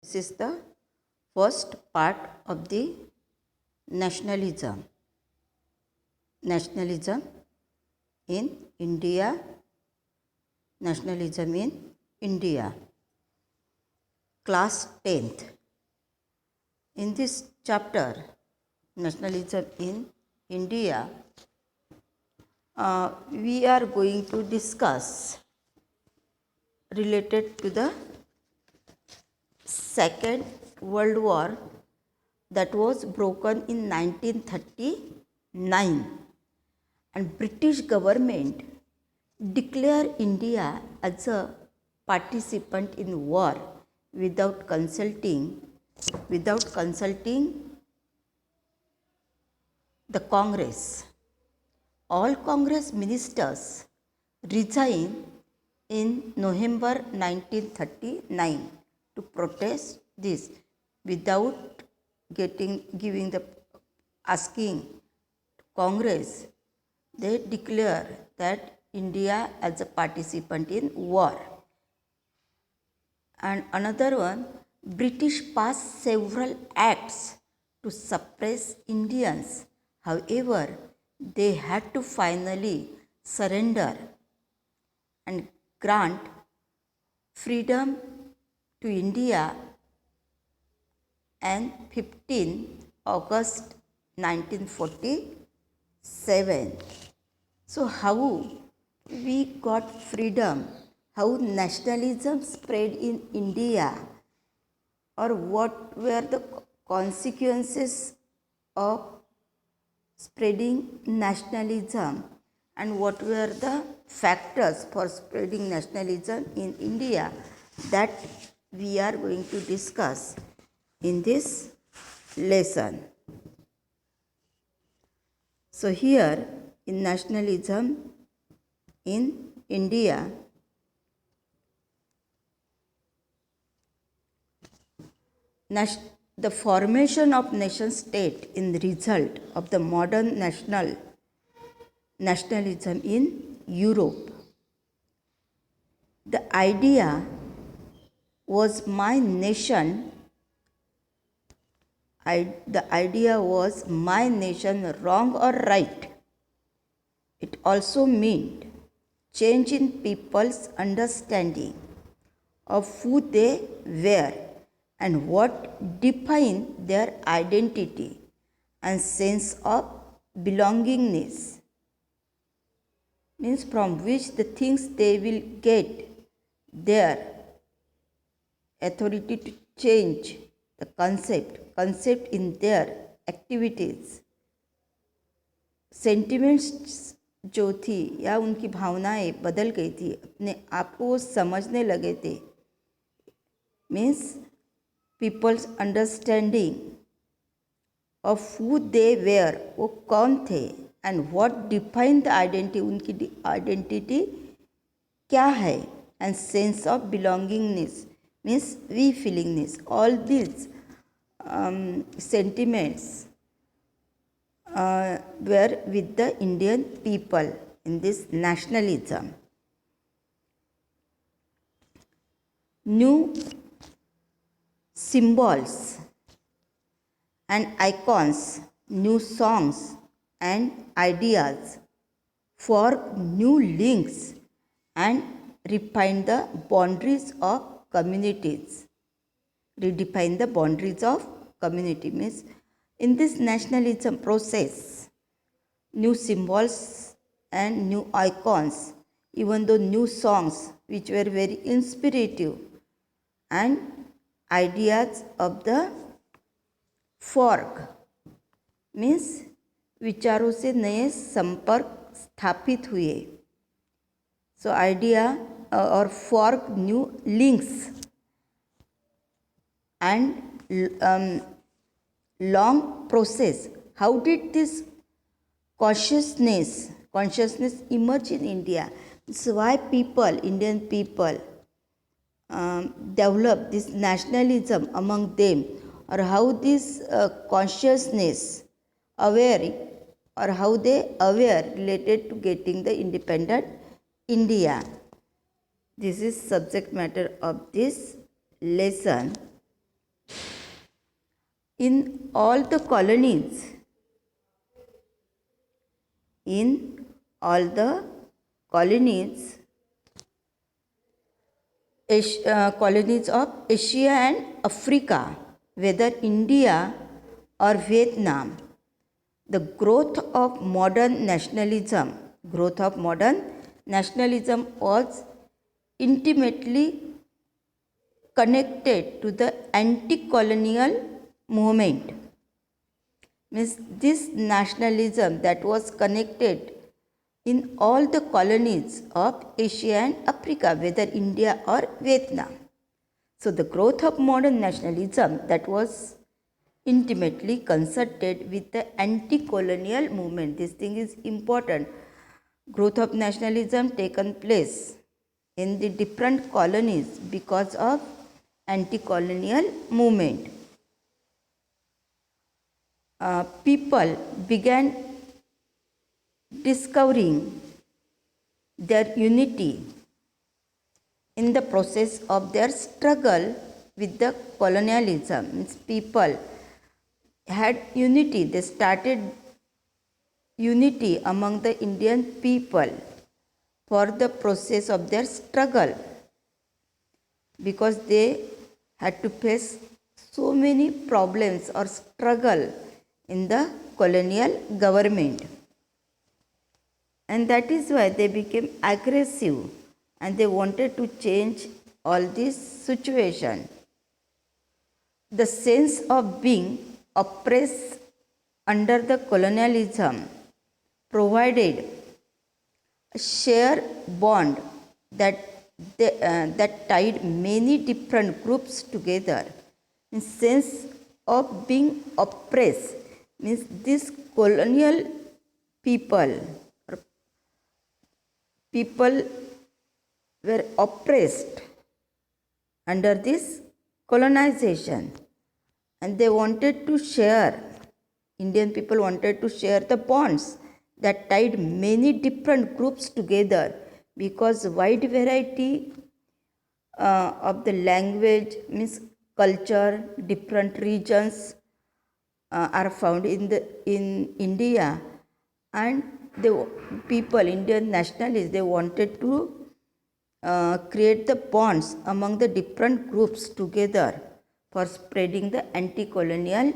This is the first part of the nationalism. Nationalism in India. Nationalism in India. Class 10th. In this chapter, Nationalism in India, we are going to discuss related to the Second World War that was broken in 1939, and British government declared India as a participant in war without consulting the Congress. All Congress ministers resigned in November 1939 to protest this without asking Congress. They declare that India as a participant in war. And another one, British passed several acts to suppress Indians. However, they had to finally surrender and grant freedom to India on 15 August 1947. So how we got freedom, how nationalism spread in India, or what were the consequences of spreading nationalism, and what were the factors for spreading nationalism in India, that we are going to discuss in this lesson. So here in nationalism in India, the formation of nation state in the result of the modern nationalism in Europe. The idea was my nation wrong or right. It also meant change in people's understanding of who they were and what defined their identity and sense of belongingness, means from which the things they will get their authority to change the concept in their activities. Sentiments जो थी या उनकी भावनाएं बदल गई थी, अपने आप को वो समझने लगे थे, means people's understanding of who they were, वो कौन थे, and what define the identity, उनकी आइडेंटिटी क्या है, and sense of belongingness means we feelingness. All these sentiments were with the Indian people in this nationalism. New symbols and icons, new songs and ideas form new links and redefine the boundaries of communities. Means in this nationalism process, new symbols and new icons, even though new songs which were very inspirative, and ideas of the fork, means विचारों से नए संपर्क स्थापित हुए. So idea or fork new links and long process. How did this consciousness emerge in India? So why Indian people develop this nationalism among them, or how this consciousness aware, or how they aware related to getting the independent India. This is subject matter of this lesson. In all the colonies, in all the colonies, colonies of Asia and Africa, whether India or Vietnam, the growth of modern nationalism was intimately connected to the anti-colonial movement. Means this nationalism that was connected in all the colonies of Asia and Africa, whether India or Vietnam. So the growth of modern nationalism that was intimately concerted with the anti-colonial movement. This thing is important. Growth of nationalism taken place in the different colonies because of anti-colonial movement. People began discovering their unity in the process of their struggle with the colonialism. Means people had unity. They started unity among the Indian people for the process of their struggle, because they had to face so many problems or struggle in the colonial government. And that is why they became aggressive and they wanted to change all this situation. The sense of being oppressed under the colonialism provided a shared bond that tied many different groups together. In sense of being oppressed means this colonial people were oppressed under this colonization, and they wanted to share, Indian people wanted to share the bonds that tied many different groups together, because wide variety of the language means culture, different regions are found in India, and the people, Indian nationalists, they wanted to create the bonds among the different groups together for spreading the anti-colonial.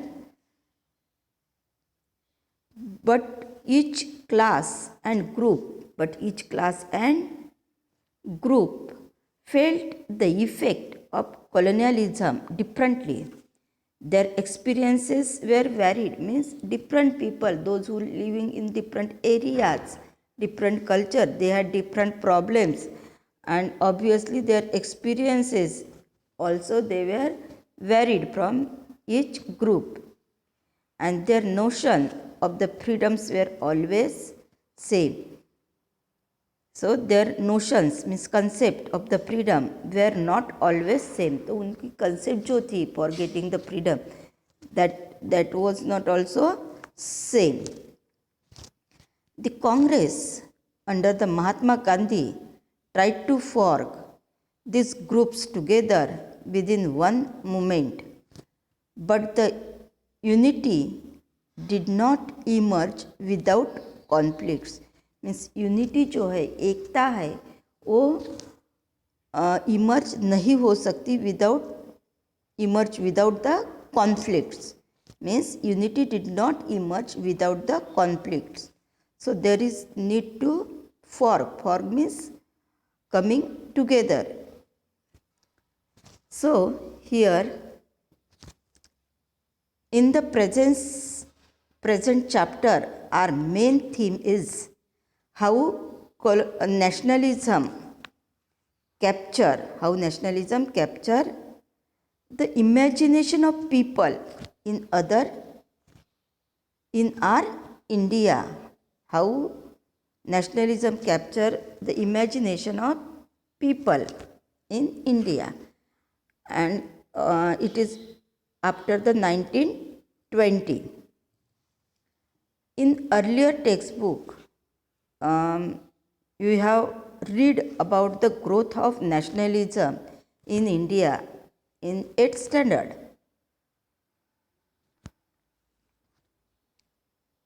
But each class and group felt the effect of colonialism differently. Their experiences were varied, means different people, those who living in different areas, different culture, they had different problems, and obviously their experiences also they were varied from each group, and their notion of the freedoms were always same. So their notions means concept of the freedom were not always same. तो उनकी concept जो थी for getting the freedom, that was not also same. The Congress under the Mahatma Gandhi tried to fork these groups together within one movement, but the unity did not emerge without conflicts. Means unity जो है, एकता है, वो emerge नहीं हो सकती without the conflicts. Means unity did not emerge without the conflicts. So there is need to fork means coming together. So here in the present chapter, our main theme is how nationalism capture the imagination of people in our India. How nationalism capture the imagination of people in India, and it is after the 1920. In earlier textbook, you have read about the growth of nationalism in India in 8th standard.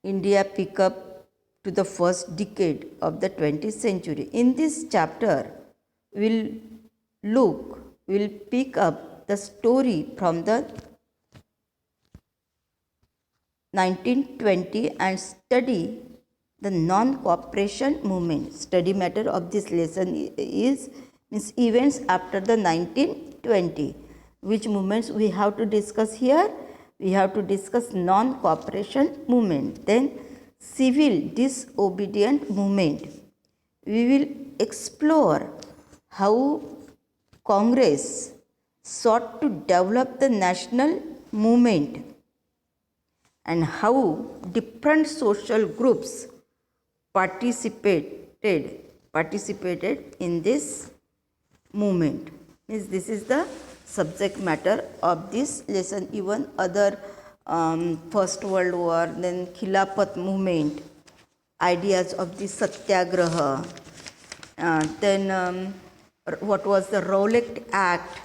India pick up to the first decade of the 20th century. In this chapter, we'll pick up the story from the 1920 and study the non-cooperation movement. Study matter of this lesson is means events after the 1920. Which movements we have to discuss here? We have to discuss non-cooperation movement. Then civil disobedient movement. We will explore how Congress sought to develop the national movement and how different social groups participated in this movement. Means this is the subject matter of this lesson. Even other First World War, then Khilafat movement, ideas of the Satyagraha, then what was the Rowlatt Act,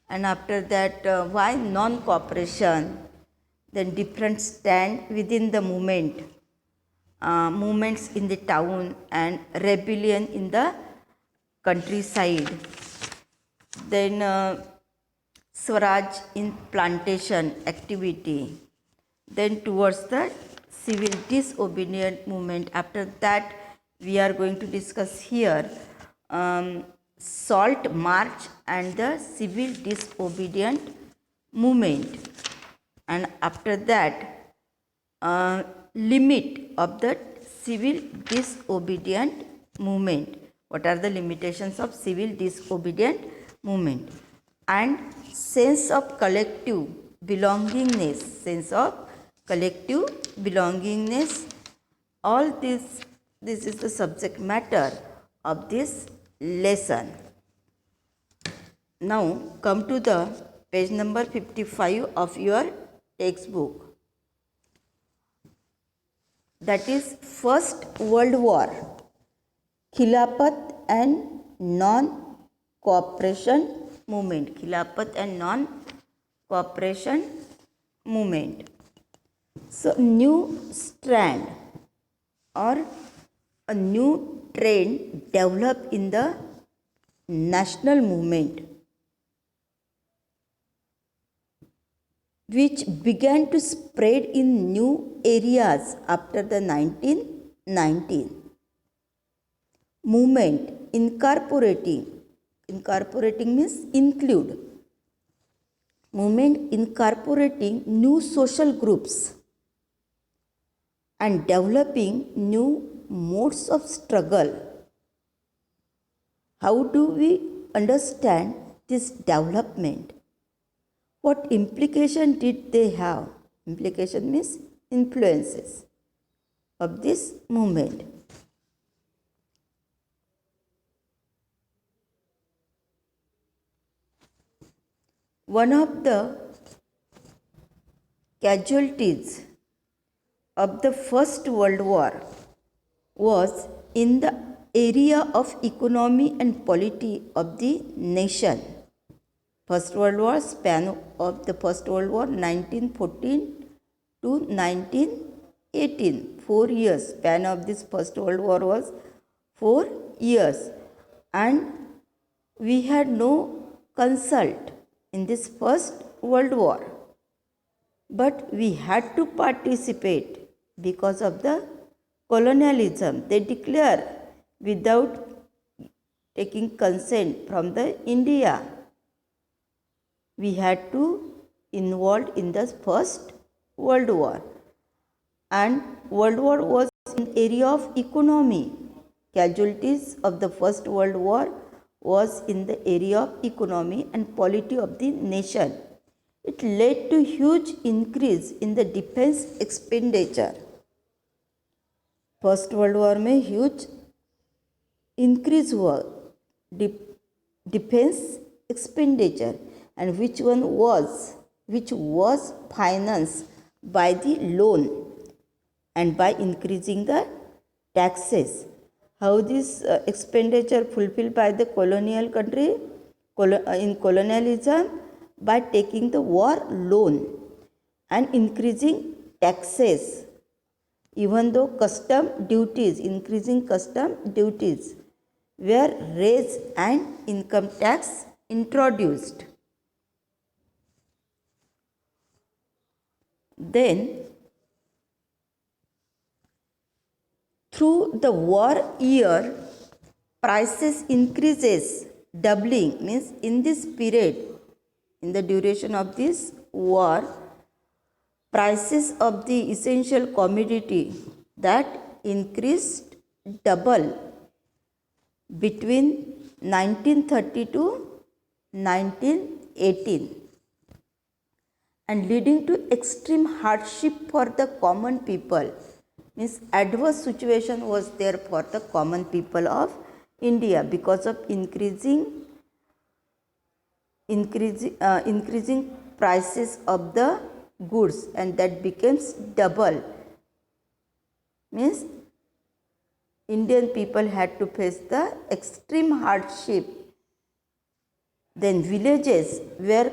and after that why non-cooperation, then different stand within the movement, movements in the town and rebellion in the countryside, then Swaraj in plantation activity, then towards the civil disobedient movement. After that we are going to discuss here Salt March and the civil disobedient movement, and after that limit of the civil disobedient movement. What are the limitations of civil disobedient movement? And sense of collective belongingness, all this is the subject matter of this lesson. Now come to the page number 55 of your textbook. That is First World War, Khilafat and non-cooperation movement. Khilafat and non-cooperation movement. So new strand or a new trend developed in the national movement, which began to spread in new areas after the 1919. Movement incorporating means include. Movement incorporating new social groups and developing new modes of struggle. How do we understand this development? What implication did they have? Implication means influences of this movement. One of the casualties of the First World War was in the area of economy and polity of the nation. First World War, span of the First World War 1914 to 1918, 4 years. Span of this First World War was 4 years, and we had no consult in this First World War, but we had to participate because of the colonialism. They declare without taking consent from the India. We had to involved in the First World War, and World War was in area of economy. Casualties of the First World War was in the area of economy and polity of the nation. It led to huge increase in the defense expenditure. First World War में huge increase हुआ defense expenditure, and which was financed by the loan and by increasing the taxes. How this expenditure fulfilled by the colonial country in colonialism? By taking the war loan and increasing taxes even though custom duties, increasing custom duties were raised and income tax introduced. Then, through the war year, prices increases, doubling, means in this period, in the duration of this war, prices of the essential commodity that increased double between 1930 to 1918, and leading to extreme hardship for the common people. Means adverse situation was there for the common people of India because of increasing prices of the goods, and that becomes double. Means Indian people had to face the extreme hardship. Then villages were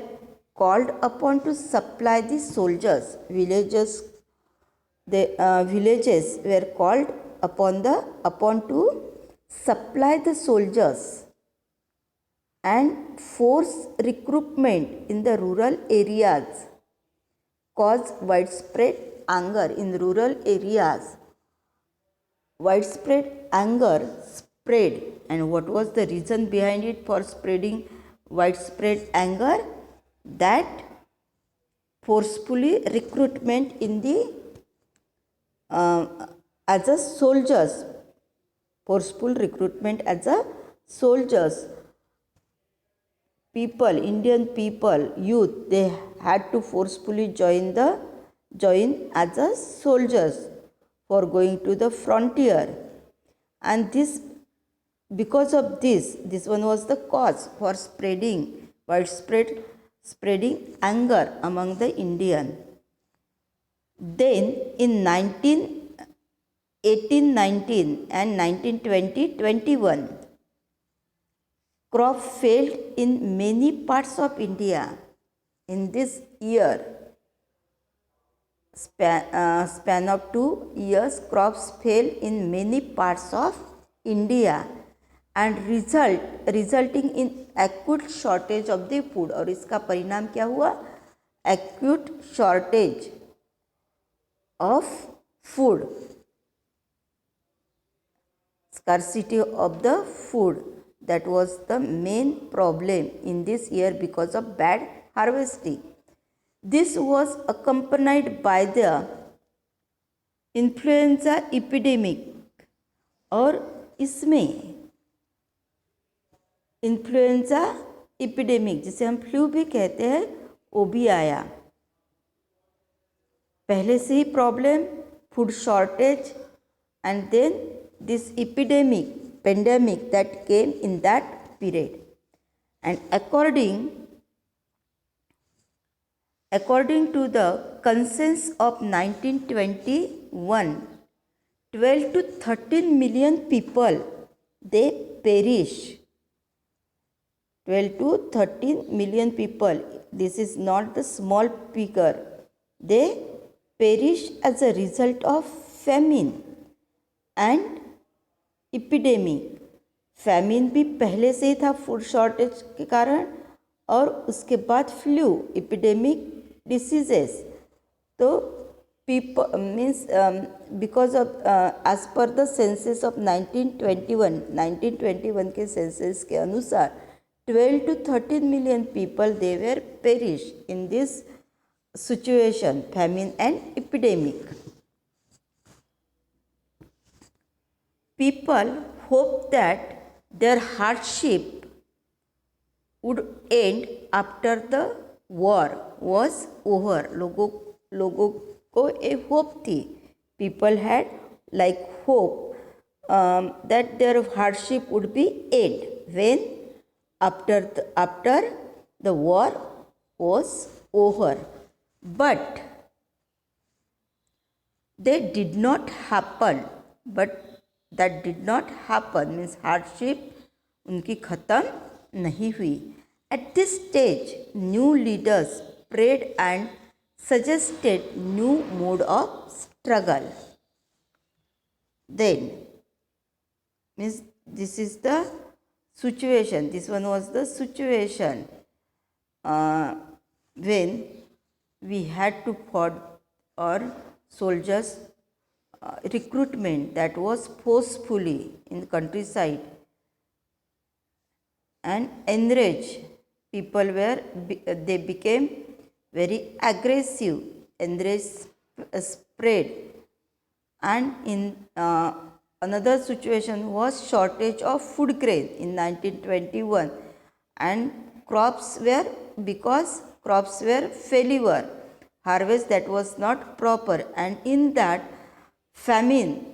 called upon to supply the soldiers. Villages were called upon to supply the soldiers and force recruitment in the rural areas, cause widespread anger in rural areas. Widespread anger spread, and what was the reason behind it for spreading widespread anger? That forcefully recruitment in the as a soldiers, forceful recruitment as a soldiers. People, Indian people, youth, they had to forcefully join as a soldiers for going to the frontier, and this, because of this one was the cause for widespread spreading anger among the Indian. Then in 1819 and 1920-21, crop failed in many parts of India. In this year, span of 2 years, crops fail in many parts of India and resulting in acute shortage of the food. और इसका परिणाम क्या हुआ? Acute shortage of food, scarcity of the food. That was the main problem in this year because of bad harvesting. This was accompanied by the influenza epidemic, और इसमें influenza epidemic, जिसे हम flu भी कहते हैं, वो भी आया. पहले से ही problem, food shortage, and then this epidemic, pandemic that came in that period. And according to the census of 1921, 12 to 13 million people, they perish. 12 to 13 million people, this is not the small figure, they perish as a result of famine and epidemic. Famine भी पहले से ही था food shortage के कारण, और उसके बाद flu, epidemic diseases. तो people means because of as per the census of 1921 के सेंसस के अनुसार 12 to 13 million people they were perished in this situation, famine and epidemic. People hoped that their hardship would end after the war was over. लोगों को एक hope थी. People had like hope that their hardship would be end when after the war was over. But they did not happen. That did not happen, means hardship उनकी ख़त्म नहीं हुई. At this stage, new leaders spread and suggested new mode of struggle. then means this is the situation. This one was the situation when we had to fought or soldiers recruitment that was forcefully in the countryside and enraged. People were they became very aggressive, enraged spread, and in another situation was shortage of food grain in 1921, and crops were because crops were failure, harvest that was not proper, and in that famine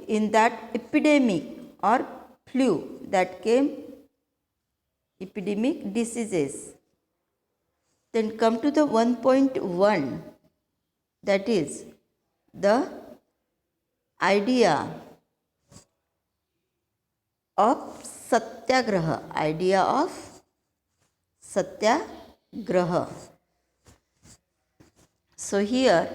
in that epidemic or flu that came, epidemic diseases. Then come to the 1.1, that is the idea of satyagraha, idea of satyagraha. So here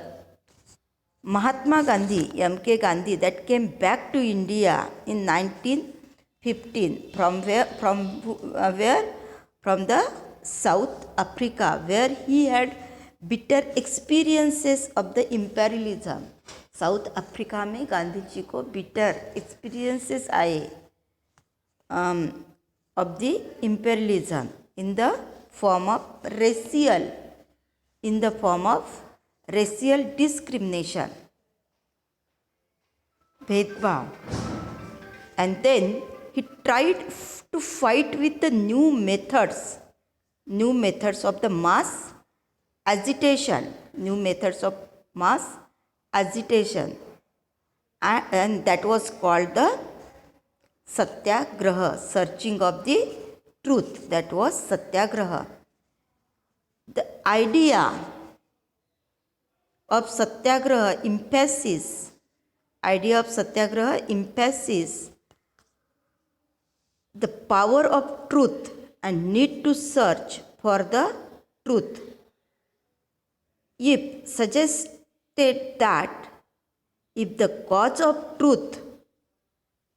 Mahatma Gandhi, M.K. Gandhi, that came back to India in 1915 from where? From the South Africa, where he had bitter experiences of the imperialism. South Africa में गांधी जी को bitter experiences आए of the imperialism in the form of racial discrimination, भेदभाव, and then he tried to fight with the new methods of the mass agitation, and that was called the satyagraha, searching of the truth, that was satyagraha. The idea of satyagraha emphasis the power of truth and need to search for the truth. If suggested that if the cause of truth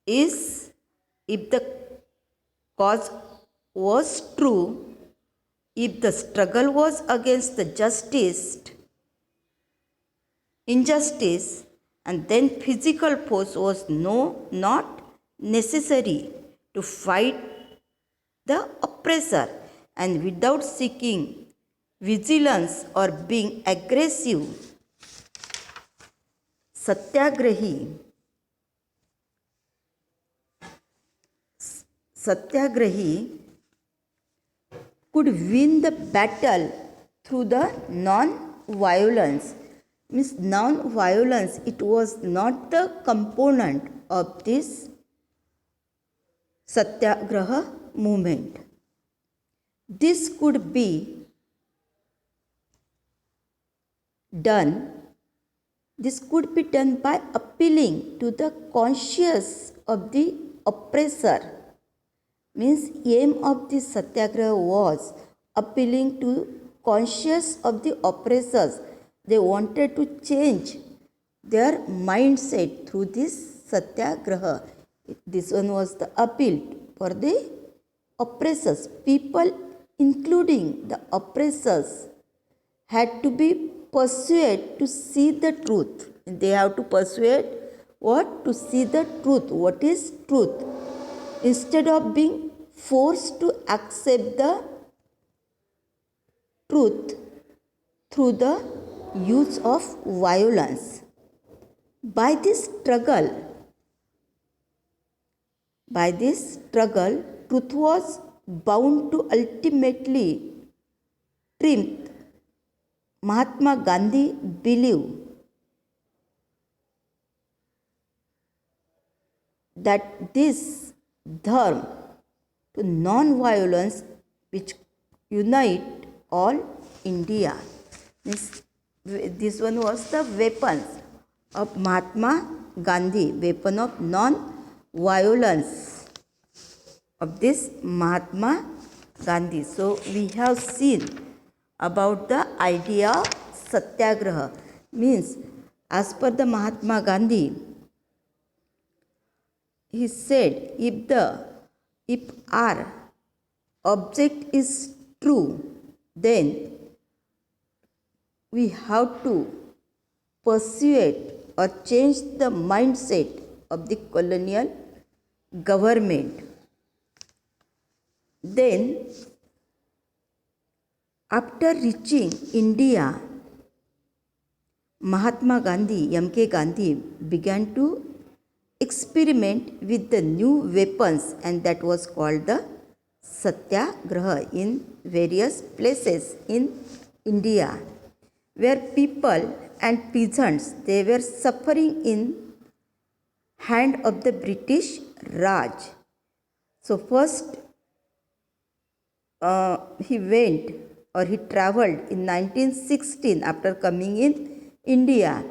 if the cause was true, if the struggle was against the injustice, and then physical force was not necessary to fight the oppressor, and without seeking vigilance or being aggressive, satyagrahi could win the battle through the non-violence. Means non-violence, it was not the component of this satyagraha movement. This could be done by appealing to the conscience of the oppressor. Means aim of this satyagraha was appealing to conscience of the oppressors. They wanted to change their mindset through this satyagraha. This one was the appeal for the oppressors. People, including the oppressors, had to be persuaded to see the truth. They have to persuade what? To see the truth. What is truth? Instead of being forced to accept the truth through the use of violence. By this struggle, truth was bound to ultimately triumph. Mahatma Gandhi believed that this dharma to non-violence which unite all India. This one was the weapons of Mahatma Gandhi, weapon of non-violence of this Mahatma Gandhi. So we have seen about the idea of satyagraha. Means As per the Mahatma Gandhi, he said, if our object is true, then we have to persuade or change the mindset of the colonial government. Then, after reaching India, Mahatma Gandhi, M.K. Gandhi, began to experiment with the new weapons, and that was called the Satyagraha in various places in India, where people and peasants, they were suffering in hand of the British Raj. So first he went or he travelled in 1916 after coming in India,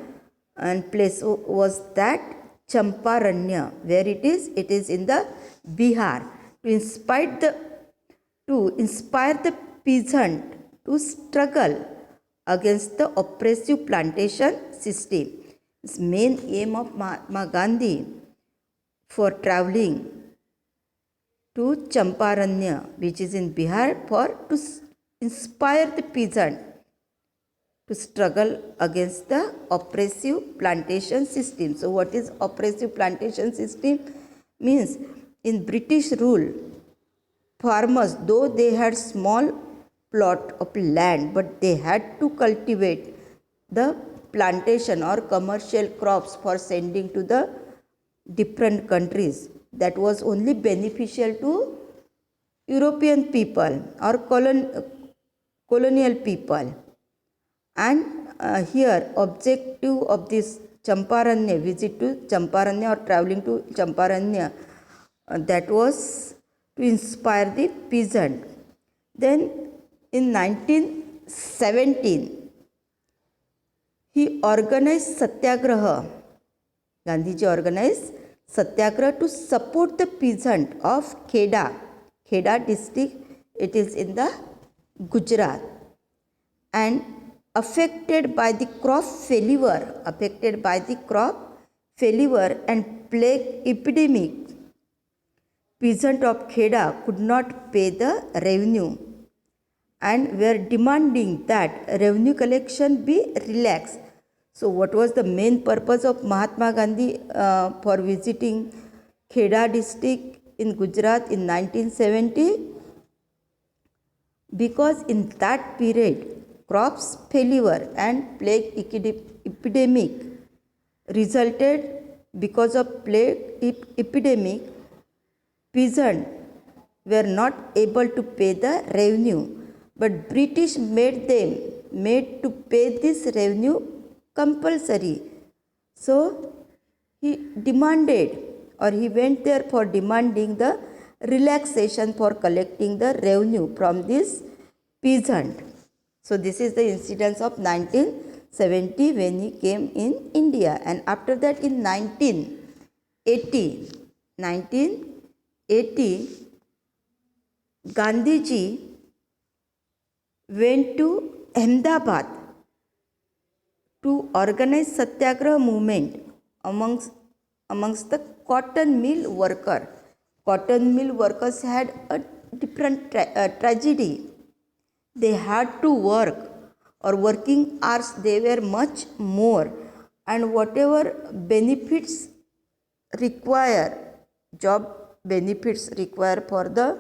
and place was that Champaranya. Where it is? It is in the Bihar. To inspire the peasant to struggle against the oppressive plantation system. Its main aim of Mahatma Gandhi for travelling to Champaranya, which is in Bihar, for to inspire the peasant to struggle against the oppressive plantation system. So what is oppressive plantation system? Means in British rule, farmers, though they had small plot of land, but they had to cultivate the plantation or commercial crops for sending to the different countries. That was only beneficial to European people or colonial people. And here objective of this Champaranya, visit to Champaranya or travelling to Champaranya, that was to inspire the peasant. Then in 1917, he organized Satyagraha. Gandhiji organized Satyagraha to support the peasant of Kheda. Kheda district, it is in the Gujarat. And affected by the crop failure and plague epidemic, peasant of Kheda could not pay the revenue and were demanding that revenue collection be relaxed. So what was the main purpose of Mahatma Gandhi for visiting Kheda district in Gujarat in 1970? Because in that period, crops failure and plague epidemic resulted. Because of plague epidemic, peasants were not able to pay the revenue, but British made to pay this revenue compulsory. So he went there for demanding the relaxation for collecting the revenue from this peasant. So this is the incidence of 1970 when he came in India. And after that in 1980, Gandhiji went to Ahmedabad to organize Satyagraha movement amongst the cotton mill worker. Cotton mill workers had a different tragedy. They had to work, or working hours they were much more, and whatever benefits require, job benefits require for the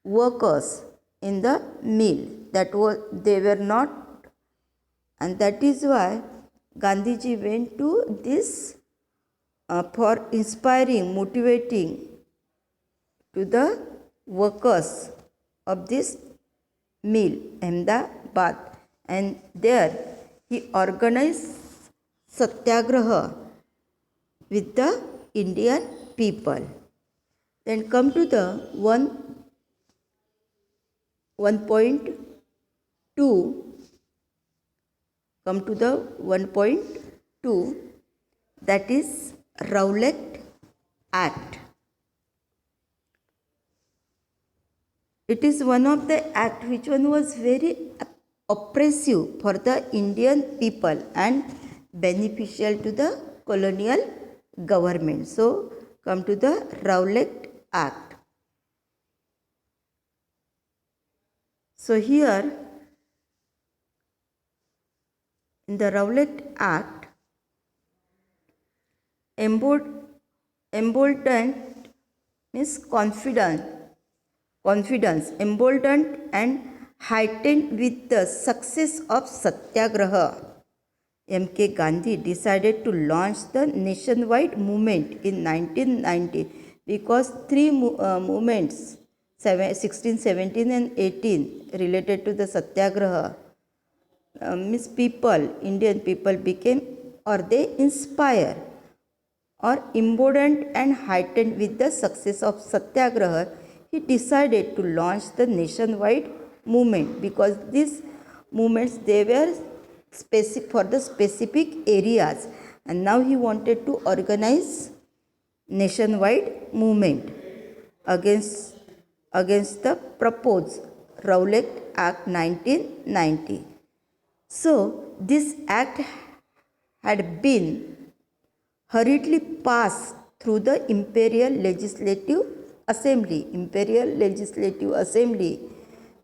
workers in the mill, they were not, and that is why Gandhiji went to this for inspiring, motivating to the workers of this mill, Ahmedabad, and there he organized Satyagraha with the Indian people. Then come to the 1.2. Come to the 1.2, that is Rowlatt Act. It is one of the act which one was very oppressive for the Indian people, and beneficial to the colonial government. So, come to the Rowlatt Act. So, here in the Rowlatt Act, emboldened means confidence, emboldened and heightened with the success of Satyagraha. M.K. Gandhi decided to launch the nationwide movement in 1990 because three movements, 16, 17 and 18 related to the Satyagraha, means people, Indian people became or they inspire or emboldened and heightened with the success of Satyagraha. He decided to launch the nationwide movement because these movements they were specific for the specific areas, and now he wanted to organize nationwide movement against the proposed Rowlatt Act 1990. So this act had been hurriedly passed through the Imperial Legislative Assembly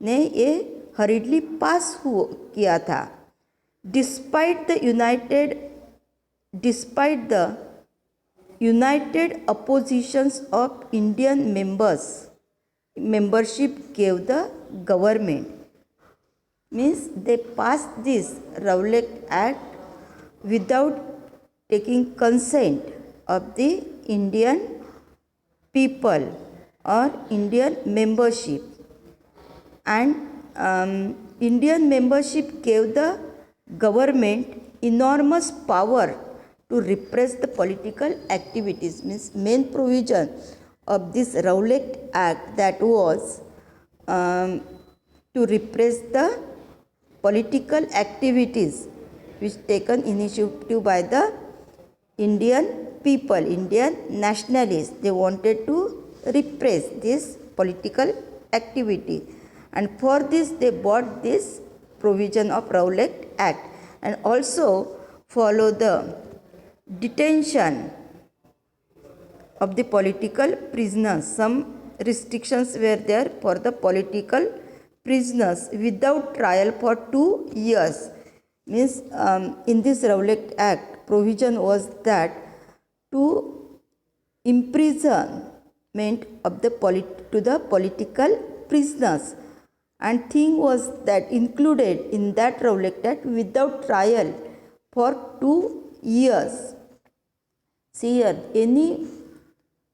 ने ये hurriedly पास किया था. Despite the united oppositions of Indian membership gave the government, means they passed this Rowlatt Act without taking consent of the Indian people or Indian membership, and Indian membership gave the government enormous power to repress the political activities. Means main provision of this Rowlatt Act that was to repress the political activities which taken initiative by the Indian people, Indian nationalists. They wanted to repress this political activity, and for this they brought this provision of Rowlatt Act, and also follow the detention of the political prisoners. Some restrictions were there for the political prisoners without trial for 2 years. Means in this Rowlatt Act provision was that to imprisonment of the political prisoners, and thing was that included in that Rowlatt Act without trial for 2 years. See here, any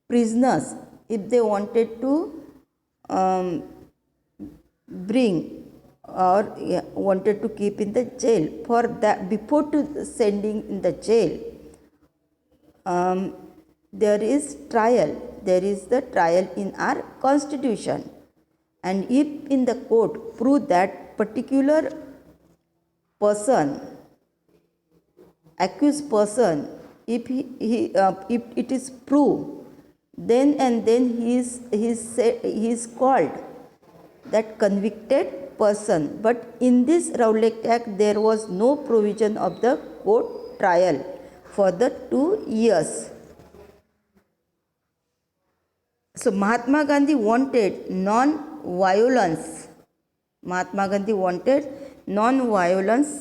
prisoners, if they wanted to bring or wanted to keep in the jail, for that before to sending in the jail, there is the trial in our constitution, and if in the court prove that particular person, accused person, if if it is proved, then he is called that convicted person. But in this Rowlatt Act there was no provision of the court trial for the 2 years. So Mahatma Gandhi wanted non-violence,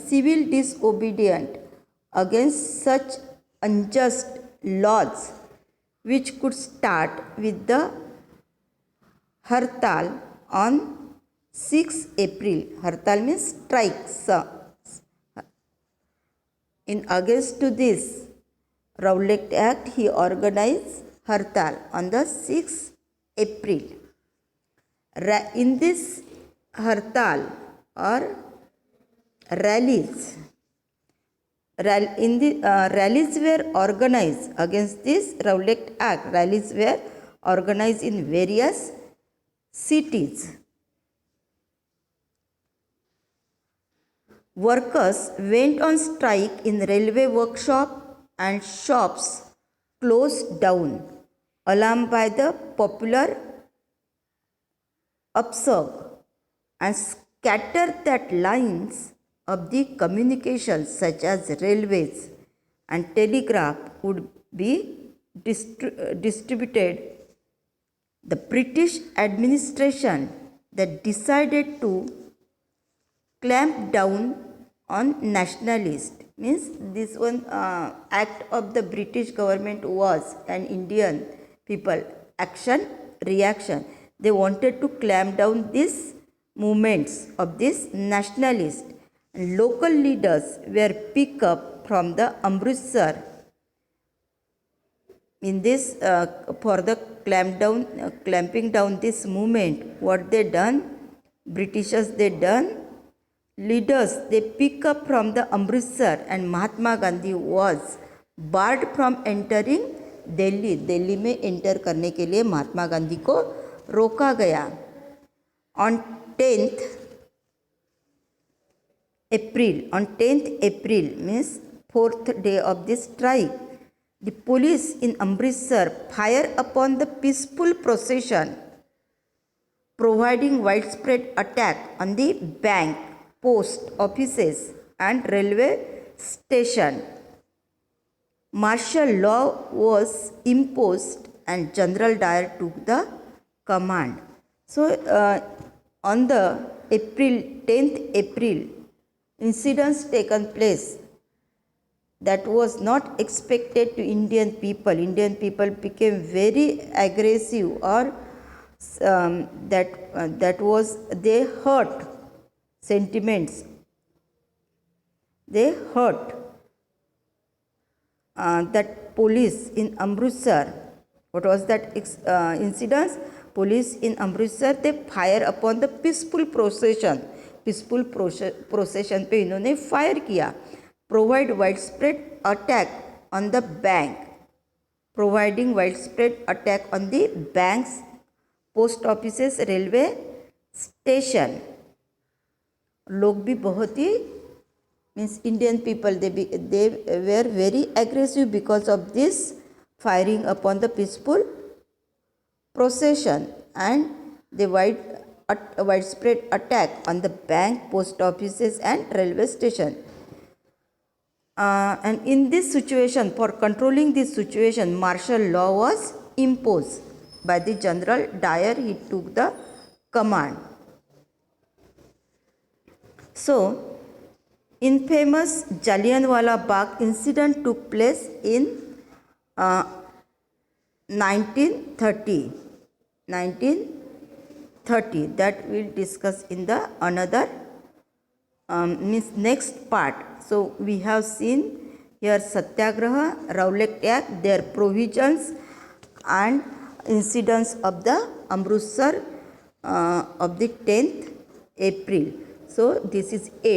civil disobedience against such unjust laws, which could start with the Hartal on 6 April. Hartal means strikes. In against to this Rowlatt Act, he organized Hartal on the 6th April. In this Hartal or rallies, rallies were organized against this Rowlatt Act. Rallies were organized in various cities. Workers went on strike in railway workshop, and shops closed down, alarmed by the popular upsurge, and scattered that lines of the communications such as railways, and telegraph would be distributed. The British administration that decided to clamp down on nationalists. Means this one act of the British government was an Indian people action reaction. They wanted to clamp down these movements of these nationalists. And local leaders were picked up from the Amritsar. In this for the clamping down this movement, what they done, Britishers they done, leaders they pick up from the Amritsar, and Mahatma Gandhi was barred from entering Delhi. Delhi में enter करने के लिए महात्मा गांधी को रोका गया. On 10th April means fourth day of this strike, the police in Amritsar fire upon the peaceful procession, providing widespread attack on the bank, post offices and railway station. Martial law was imposed and General Dyer took the command. So on the 10th April, incidents taken place that was not expected to Indian people. Indian people became very aggressive, or that was they hurt sentiments. They hurt that police in Amritsar. What was that incident? Police in Amritsar they fire upon the peaceful procession. Peaceful procession पे इन्होंने fire किया. Provide wide spread attack on the bank, providing wide spread attack on the banks, post offices, railway station. लोग भी बहुत ही means Indian people they were very aggressive because of this firing upon the peaceful procession, and they widespread attack on the bank, post offices and railway station. And in this situation, for controlling this situation, martial law was imposed by the General Dyer. He took the command. So infamous Jallianwala Bagh incident took place in 1930. That we'll discuss in the another means next part. So we have seen here Satyagraha, Rowlatt Act, their provisions and incidents of the Amritsar of the 10th April. So this is end.